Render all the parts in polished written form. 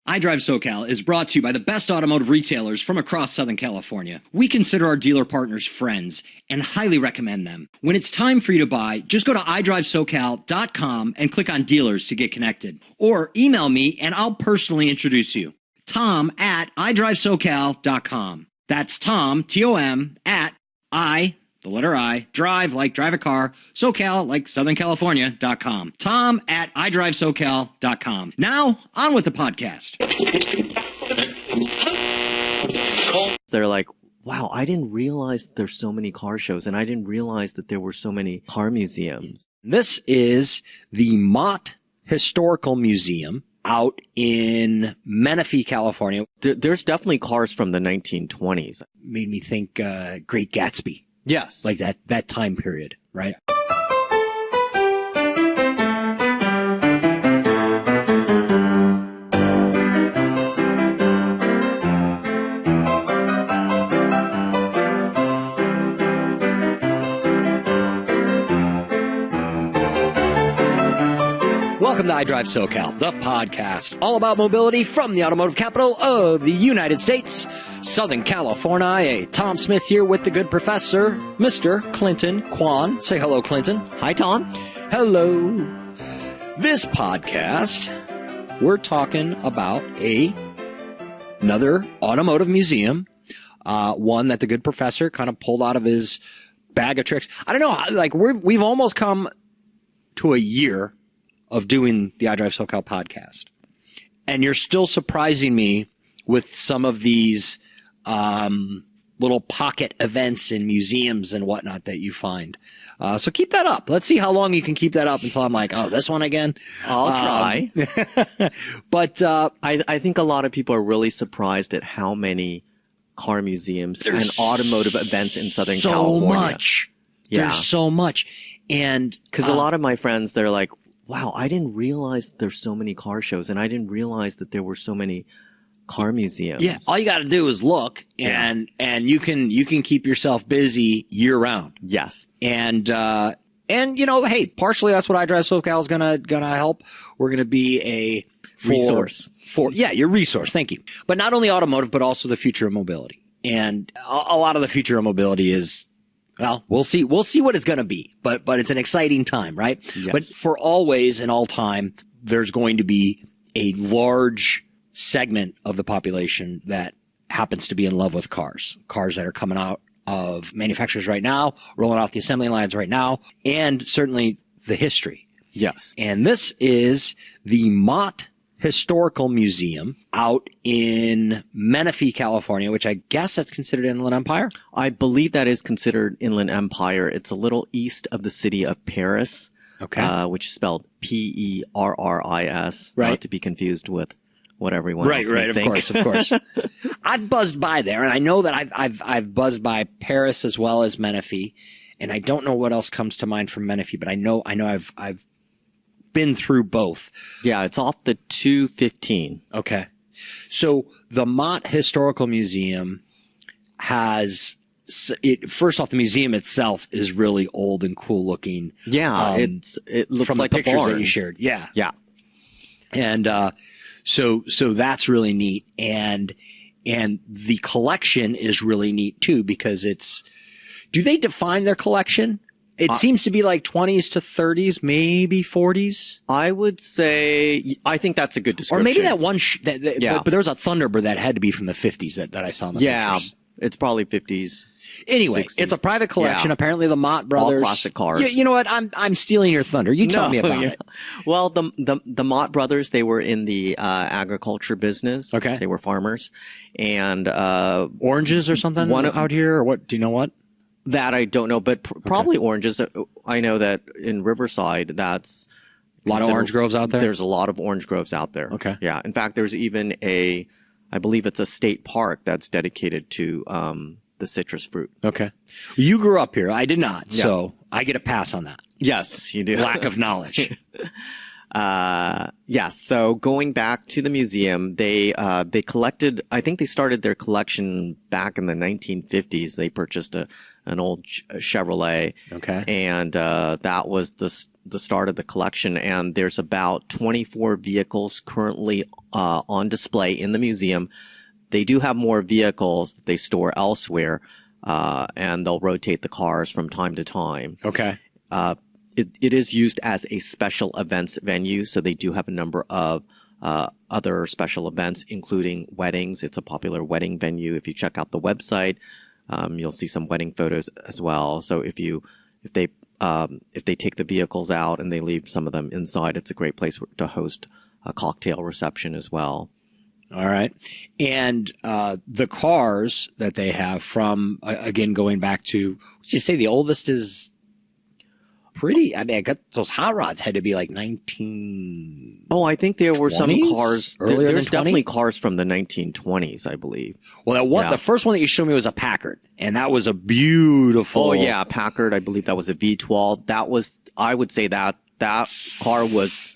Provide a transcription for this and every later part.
iDriveSoCal is brought to you by the best automotive retailers from across Southern California. We consider our dealer partners friends and highly recommend them. When it's time for you to buy, just go to iDriveSoCal.com and click on dealers to get connected. Or email me and I'll personally introduce you. Tom at iDriveSoCal.com. That's Tom, T-O-M, at the letter I, drive like drive a car, SoCal like Southern California.com. Tom at iDriveSoCal.com. Now, on with the podcast. They're like, wow, I didn't realize there's so many car shows, and I didn't realize that there were so many car museums. This is the Motte Historical Museum out in Menifee, California. There's definitely cars from the 1920s. Made me think Great Gatsby. Yes. Like that time period, right? Welcome to iDriveSoCal, the podcast all about mobility from the automotive capital of the United States, Southern California. Tom Smith here with the good professor, Mr. Clinton Quan. Say hello, Clinton. Hi, Tom. Hello. This podcast, we're talking about another automotive museum, one that the good professor kind of pulled out of his bag of tricks. I don't know, like we've almost come to a year of doing the iDriveSoCal podcast. And you're still surprising me with some of these little pocket events in museums and whatnot that you find. So keep that up. Let's see how long you can keep that up until I'm like, oh, this one again? I'll try. But I think a lot of people are really surprised at how many car museums and automotive events in Southern California. So much. Yeah. There's so much. And because a lot of my friends, they're like, wow, I didn't realize there's so many car shows, and I didn't realize that there were so many car museums. Yeah, all you got to do is look, and you can keep yourself busy year round. Yes, and you know, hey, partially that's what iDriveSoCal is gonna help. We're gonna be a resource for your resource. Thank you. But not only automotive, but also the future of mobility, and a lot of the future of mobility is. Well, we'll see what it's going to be, but it's an exciting time, right? Yes. But for always and all time, there's going to be a large segment of the population that happens to be in love with cars that are coming out of manufacturers right now, rolling off the assembly lines right now, and certainly the history. Yes. And this is the Motte Historical Museum out in Menifee, California, which I guess that's considered Inland Empire. I believe that is considered Inland Empire. It's a little east of the city of Paris, which is spelled P-E-R-R-I-S, right? Not to be confused with what everyone else may think. Of course. I've buzzed by there, and I know that I've buzzed by Paris as well as Menifee, and I don't know what else comes to mind from Menifee, but I know I've been through both. Yeah, it's off the 215. Okay. So the Motte Historical Museum has first off, the museum itself is really old and cool looking. Yeah, it looks from like the pictures a barn that you shared. Yeah. Yeah. And so that's really neat, and the collection is really neat too, because do they define their collection? It seems to be like 20s to 30s, maybe 40s. I would say, I think that's a good description. Or maybe that one, but there was a Thunderbird that had to be from the 50s that I saw in the pictures. It's probably 50s. Anyway, 60s. It's a private collection. Yeah. Apparently the Motte brothers. All classic cars. You know what? I'm stealing your thunder. You tell me about it. Well, the Motte brothers, they were in the agriculture business. Okay. They were farmers. And oranges or something out here, or what? Do you know what? That I don't know, but probably oranges. I know that in Riverside, that's a lot of orange groves out there. There's a lot of orange groves out there. Okay. Yeah. In fact, there's even I believe it's a state park that's dedicated to the citrus fruit. Okay. You grew up here. I did not. Yeah. So I get a pass on that. Yes, you do. Lack of knowledge. Yes. So going back to the museum, they collected, I think they started their collection back in the 1950s. They purchased an old Chevrolet. Okay. And, that was the start of the collection. And there's about 24 vehicles currently, on display in the museum. They do have more vehicles that they store elsewhere, and they'll rotate the cars from time to time. Okay. It is used as a special events venue, so they do have a number of other special events, including weddings. It's a popular wedding venue. If you check out the website, you'll see some wedding photos as well. So if they take the vehicles out and they leave some of them inside, it's a great place to host a cocktail reception as well. All right. And the cars that they have from, again, going back to, would you say the oldest is pretty? I mean, I got those hot rods had to be like 19. Oh, I think there were some cars earlier. There's definitely cars from the 1920s, I believe. Well, the first one that you showed me was a Packard, and that was a beautiful. Oh yeah, Packard. I believe that was a V12. That was, I would say that car was.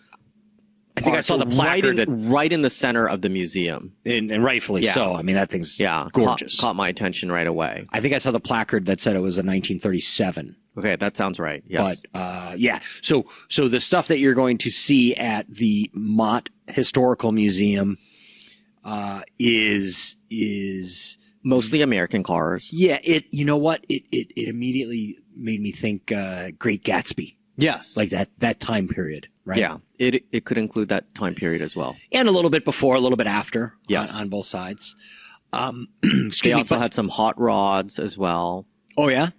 I think I saw the placard right in the center of the museum, and rightfully so. I mean, that thing's gorgeous. Caught my attention right away. I think I saw the placard that said it was a 1937. Okay, that sounds right. Yes. But yeah, so the stuff that you're going to see at the Motte Historical Museum is mostly American cars. Yeah, you know what? It immediately made me think Great Gatsby. Yes. Like that time period, right? Yeah. It could include that time period as well. And a little bit before, a little bit after. Yes. On both sides. They also had some hot rods as well. Oh yeah?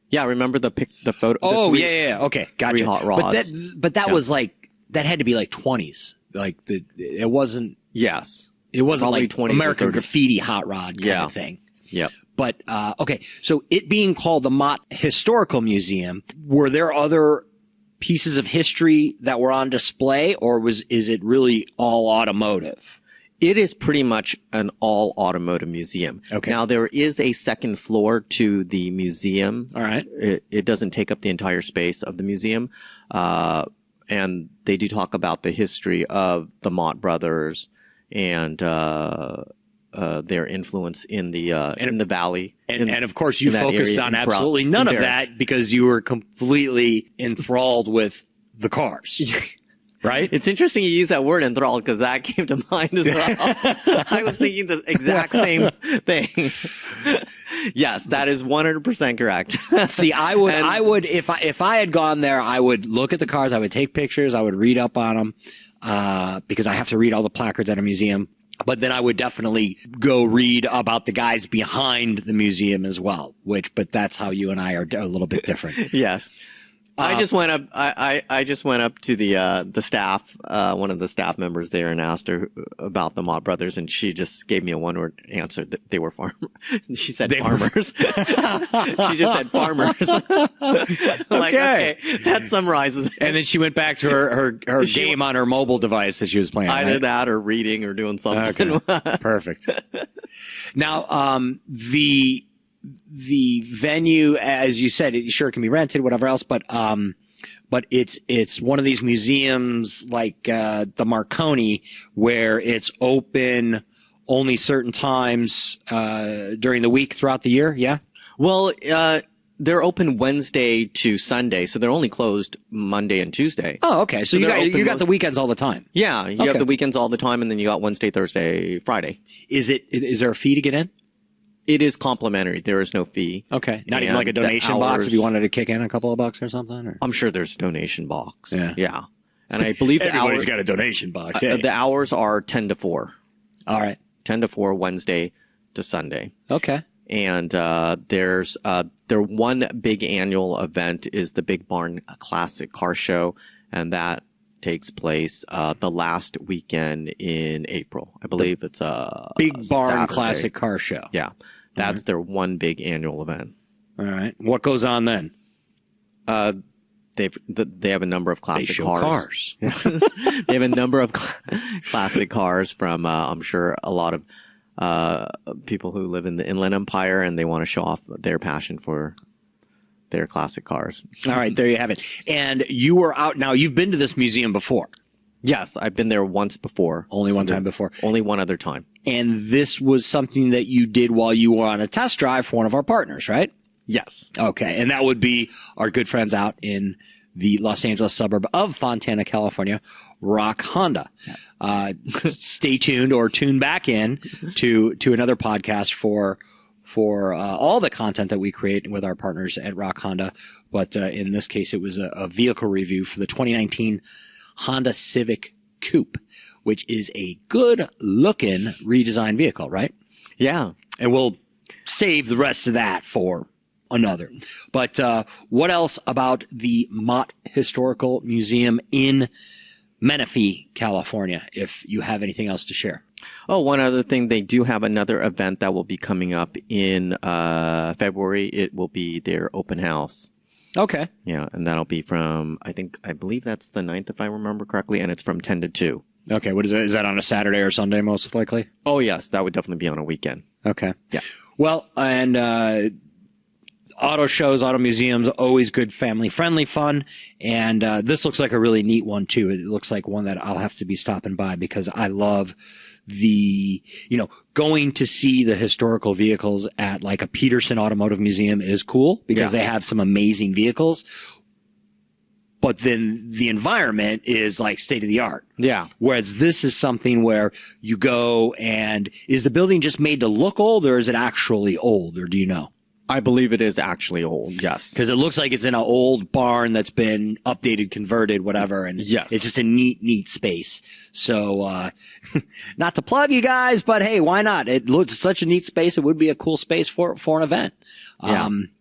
Yeah, remember the photo? Oh, yeah. Okay, gotcha. 3 hot rods. But that was like, that had to be like 20s. Like it wasn't. Yes. It wasn't Probably like 20s American Graffiti hot rod kind of thing. Yep. But, okay. So it being called the Motte Historical Museum, were there other pieces of history that were on display, or is it really all automotive? It is pretty much an all automotive museum. Okay. Now there is a second floor to the museum. All right. It doesn't take up the entire space of the museum. And they do talk about the history of the Motte brothers and, their influence in the valley. And of course you focused on absolutely none of that because you were completely enthralled with the cars. Right? It's interesting you use that word enthralled because that came to mind as well. I was thinking the exact same thing. Yes, that is 100% correct. See, I would, if I had gone there, I would look at the cars, I would take pictures, I would read up on them, because I have to read all the placards at a museum. But then I would definitely go read about the guys behind the museum as well, but that's how you and I are a little bit different. Yes. I just went up. I just went up to the staff, one of the staff members there, and asked her about the Motte brothers, and she just gave me a one-word answer that they were farmers. She said farmers. She just said farmers. Like, okay, that summarizes it. And then she went back to her game on her mobile device that she was playing. Either that or reading or doing something. Okay. Perfect. Now, the venue, as you said, it sure can be rented, whatever else, but it's one of these museums like the Marconi where it's open only certain times during the week throughout the year. Yeah. Well, they're open Wednesday to Sunday, so they're only closed Monday and Tuesday. Oh, okay. So you got the weekends all the time. Yeah, you have the weekends all the time, and then you got Wednesday, Thursday, Friday. Is there a fee to get in? It is complimentary. There is no fee. Okay. Not even like a donation box if you wanted to kick in a couple of bucks or something? Or? I'm sure there's a donation box. Yeah. Yeah. And I believe everybody's got a donation box. The hours are 10 to 4. All right. 10 to 4 Wednesday to Sunday. Okay. And their one big annual event is the Big Barn Classic Car Show, and that takes place the last weekend in April. I believe it's a Big Barn Saturday. Classic Car Show. Yeah. That's their one big annual event. All right. What goes on then? They have a number of classic cars. They have a number of classic cars from, I'm sure, a lot of people who live in the Inland Empire, and they want to show off their passion for their classic cars. All right, there you have it. And you were out now. You've been to this museum before. Yes, I've been there once before. Only one time before. Only one other time. And this was something that you did while you were on a test drive for one of our partners, right? Yes. Okay. And that would be our good friends out in the Los Angeles suburb of Fontana, California, Rock Honda. Stay tuned or tune back in to another podcast for all the content that we create with our partners at Rock Honda. But in this case, it was a vehicle review for the 2019 Honda Civic Coupe, which is a good-looking redesigned vehicle, right? Yeah. And we'll save the rest of that for another. But what else about the Motte Historical Museum in Menifee, California, if you have anything else to share? Oh, one other thing. They do have another event that will be coming up in February. It will be their open house. Okay. Yeah, and that'll be from, I believe that's the 9th, if I remember correctly, and it's from 10 to 2. Okay, what is that? Is that on a Saturday or Sunday, most likely? Oh, yes, that would definitely be on a weekend. Okay. Yeah. Well, and auto shows, auto museums, always good family-friendly fun, and this looks like a really neat one, too. It looks like one that I'll have to be stopping by because I love going to see the historical vehicles at like a Peterson Automotive Museum is cool because they have some amazing vehicles. But then the environment is like state of the art. Yeah. Whereas this is something where you go and is the building just made to look old or is it actually old, or do you know? I believe it is actually old, yes. Because it looks like it's in an old barn that's been updated, converted, whatever. And yes, it's just a neat space. So, not to plug you guys, but hey, why not? It looks such a neat space. It would be a cool space for an event.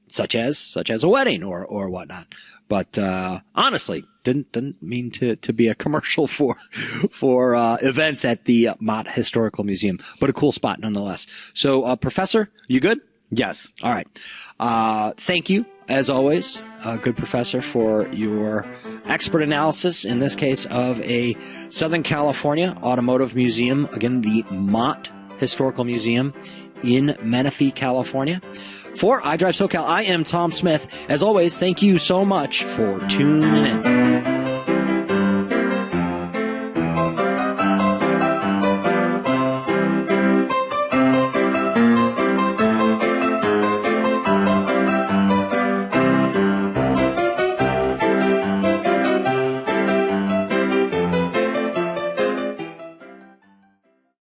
Such as a wedding or whatnot. But, honestly, didn't mean to be a commercial for events at the Motte Historical Museum, but a cool spot nonetheless. So, Professor, you good? Yes. All right. Thank you, as always, good professor, for your expert analysis, in this case, of a Southern California automotive museum. Again, the Motte Historical Museum in Menifee, California. For iDriveSoCal, I am Tom Smith. As always, thank you so much for tuning in.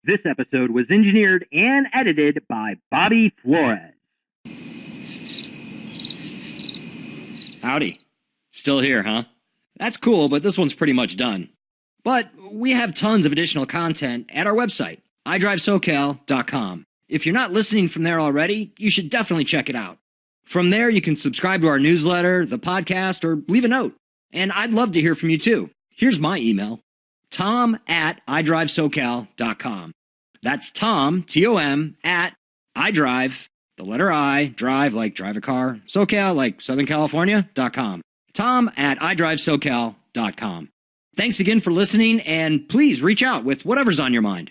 This episode was engineered and edited by Bobby Flores. Howdy. Still here, huh? That's cool, but this one's pretty much done. But we have tons of additional content at our website, iDriveSoCal.com. If you're not listening from there already, you should definitely check it out. From there, you can subscribe to our newsletter, the podcast, or leave a note. And I'd love to hear from you too. Here's my email, tom@iDriveSoCal.com. That's Tom, T-O-M, at iDrive, the letter I, drive like drive a car, SoCal like Southern California.com. Tom@iDriveSoCal.com. Thanks again for listening, and please reach out with whatever's on your mind.